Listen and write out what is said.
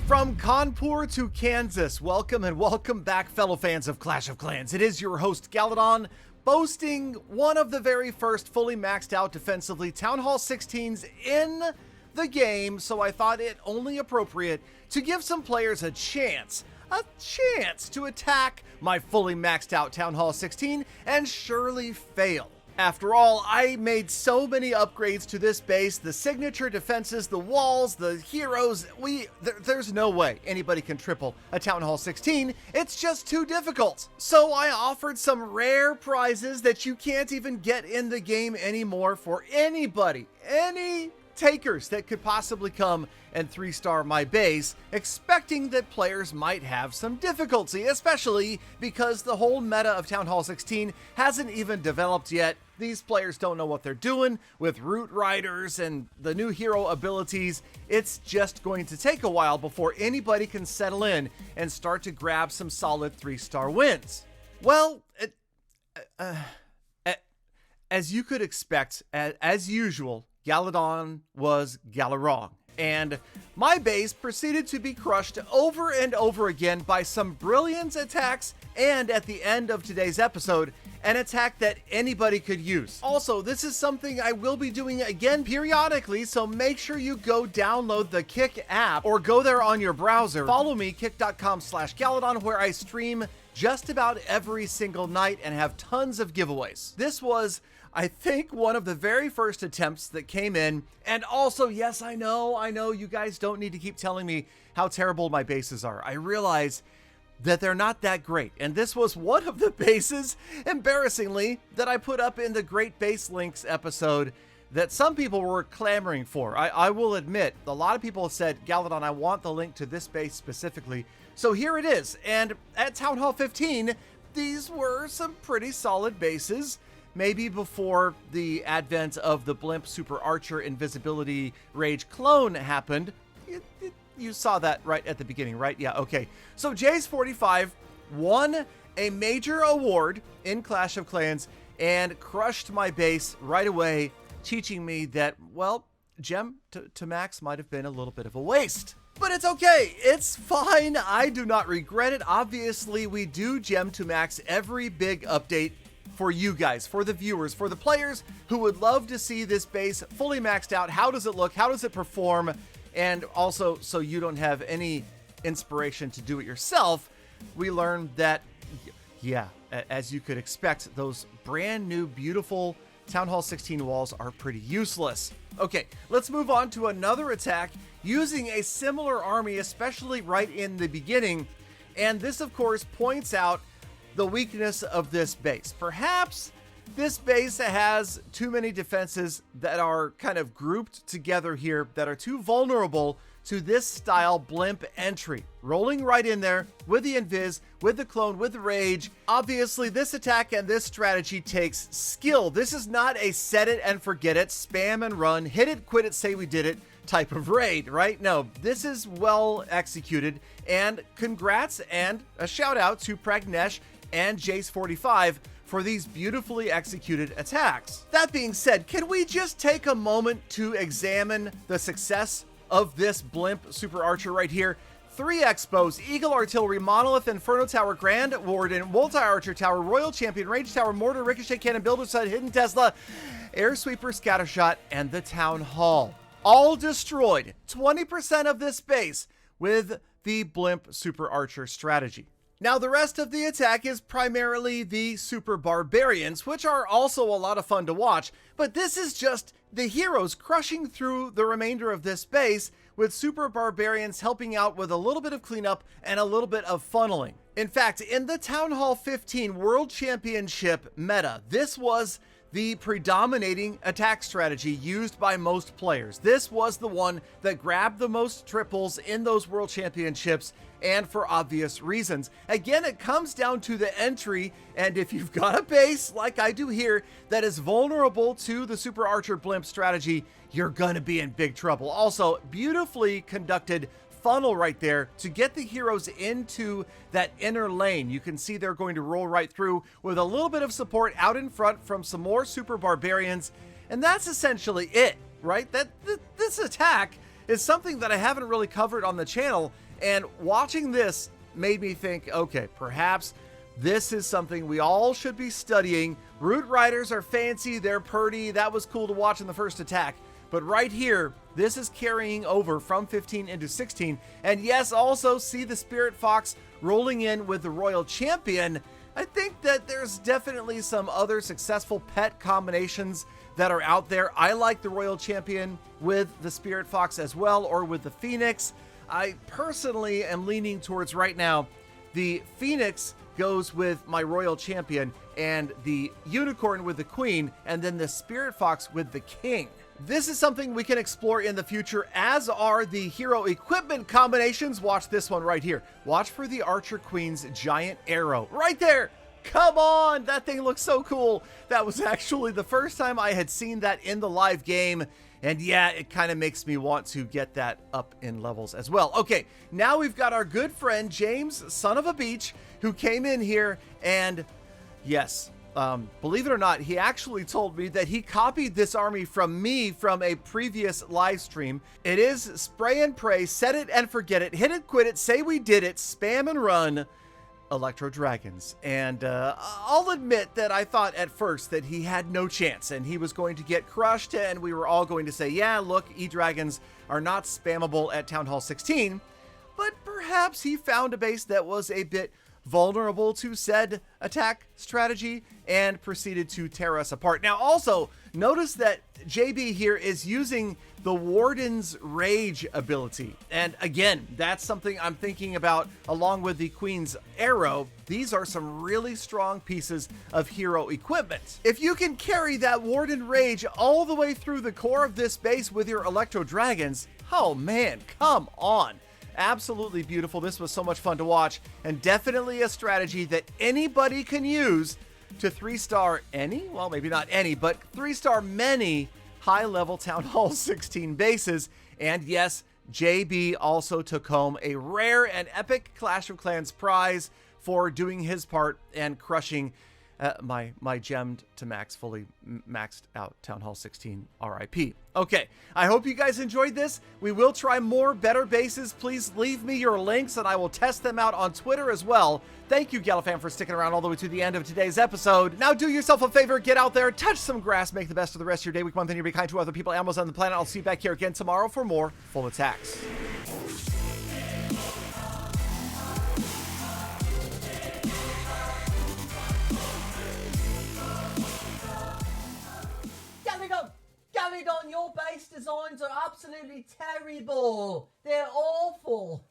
From Kanpur to Kansas, welcome and welcome back, fellow fans of Clash of Clans. It is your host, Galadon, boasting one of the very first fully maxed out defensively Town Hall 16s in the game, so I thought it only appropriate to give some players a chance to attack my fully maxed out Town Hall 16 and surely fail. After all, I made so many upgrades to this base, the signature defenses, the walls, the heroes. There's no way anybody can triple a Town Hall 16. It's just too difficult. So I offered some rare prizes that you can't even get in the game anymore for anybody, any takers that could possibly come and 3-star my base, expecting that players might have some difficulty, especially because the whole meta of Town Hall 16 hasn't even developed yet. These players don't know what they're doing with root riders and the new hero abilities. It's just going to take a while before anybody can settle in and start to grab some solid 3-star wins. Well, as you could expect, as usual, Galadon was Galarong, and my base proceeded to be crushed over and over again by some brilliant attacks, and at the end of today's episode, an attack that anybody could use. Also, this is something I will be doing again periodically, so make sure you go download the Kick app or go there on your browser. Follow me, kick.com/Galadon, where I stream just about every single night and have tons of giveaways. This was, I think, one of the very first attempts that came in. And also, yes, I know you guys don't need to keep telling me how terrible my bases are. I realize that they're not that great. And this was one of the bases, embarrassingly, that I put up in the Great Base Links episode that some people were clamoring for. I will admit, a lot of people said, Galadon, I want the link to this base specifically. So here it is. And at Town Hall 15, these were some pretty solid bases. Maybe before the advent of the Blimp Super Archer Invisibility Rage clone happened. You saw that right at the beginning, right? Yeah, okay. So Jace 45 won a major award in Clash of Clans and crushed my base right away, teaching me that, well, gem to max might have been a little bit of a waste. But it's okay, it's fine, I do not regret it. Obviously, we do gem to max every big update for you guys, for the viewers, for the players who would love to see this base fully maxed out. How does it look? How does it perform? And also, so you don't have any inspiration to do it yourself, we learned that, yeah, as you could expect, those brand new, beautiful Town Hall 16 walls are pretty useless. Okay, let's move on to another attack using a similar army, especially right in the beginning. And this, of course, points out the weakness of this base. Perhaps this base has too many defenses that are kind of grouped together here that are too vulnerable to this style blimp entry. Rolling right in there with the invis, with the clone, with the rage. Obviously, this attack and this strategy takes skill. This is not a set it and forget it, spam and run, hit it, quit it, say we did it type of raid, right? No, this is well executed, and congrats and a shout out to Pragnesh and Jace 45 for these beautifully executed attacks. That being said, can we just take a moment to examine the success of this Blimp Super Archer right here? 3 Expos, Eagle Artillery, Monolith, Inferno Tower, Grand Warden, Multi-Archer Tower, Royal Champion, Rage Tower, Mortar, Ricochet Cannon, Builder Set, Hidden Tesla, Air Sweeper, Scattershot, and the Town Hall. All destroyed. 20% of this base with the Blimp Super Archer strategy. Now, the rest of the attack is primarily the Super Barbarians, which are also a lot of fun to watch, but this is just the heroes crushing through the remainder of this base, with Super Barbarians helping out with a little bit of cleanup and a little bit of funneling. In fact, in the Town Hall 15 World Championship meta, this was the predominating attack strategy used by most players. This was the one that grabbed the most triples in those World Championships, and for obvious reasons. Again, it comes down to the entry, and if you've got a base, like I do here, that is vulnerable to the Super Archer Blimp strategy, you're gonna be in big trouble. Also, beautifully conducted funnel right there to get the heroes into that inner lane. You can see they're going to roll right through with a little bit of support out in front from some more Super Barbarians, and that's essentially it, right? This attack is something that I haven't really covered on the channel, And watching this made me think, okay, perhaps this is something we all should be studying. Root Riders are fancy, they're purty, that was cool to watch in the first attack. But right here, this is carrying over from 15 into 16. And yes, also see the Spirit Fox rolling in with the Royal Champion. I think that there's definitely some other successful pet combinations that are out there. I like the Royal Champion with the Spirit Fox as well, or with the Phoenix. I personally am leaning towards right now the Phoenix goes with my Royal Champion, and the Unicorn with the Queen, and then the Spirit Fox with the King. This is something we can explore in the future, as are the hero equipment combinations. Watch this one right here. Watch for the Archer Queen's giant arrow. Right there! Come on! That thing looks so cool. That was actually the first time I had seen that in the live game. And yeah, it kind of makes me want to get that up in levels as well. Okay, now we've got our good friend, James, son of a beach, who came in here and yes, believe it or not, he actually told me that he copied this army from me from a previous live stream. It is spray and pray, set it and forget it, hit it, quit it, say we did it, spam and run, Electro Dragons. And I'll admit that I thought at first that he had no chance and he was going to get crushed, and we were all going to say, yeah, look, E-Dragons are not spammable at Town Hall 16, but perhaps he found a base that was a bit vulnerable to said attack strategy and proceeded to tear us apart. Now also, notice that JB here is using the Warden's Rage ability. And again, that's something I'm thinking about along with the Queen's Arrow. These are some really strong pieces of hero equipment. If you can carry that Warden Rage all the way through the core of this base with your Electro Dragons, oh man, come on. Absolutely beautiful. This was so much fun to watch, and definitely a strategy that anybody can use to 3-star any, well, maybe not any, but 3-star many high-level Town Hall 16 bases. And yes, JB also took home a rare and epic Clash of Clans prize for doing his part and crushing my gemmed to max, fully maxed out Town Hall 16 RIP. Okay, I hope you guys enjoyed this. We will try more better bases. Please leave me your links and I will test them out on Twitter as well. Thank you, Galafam, for sticking around all the way to the end of today's episode. Now do yourself a favor, get out there, touch some grass, make the best of the rest of your day, week, month, and year. Be kind to other people, animals on the planet. I'll see you back here again tomorrow for more Full Attacks. Galadon, your base designs are absolutely terrible. They're awful.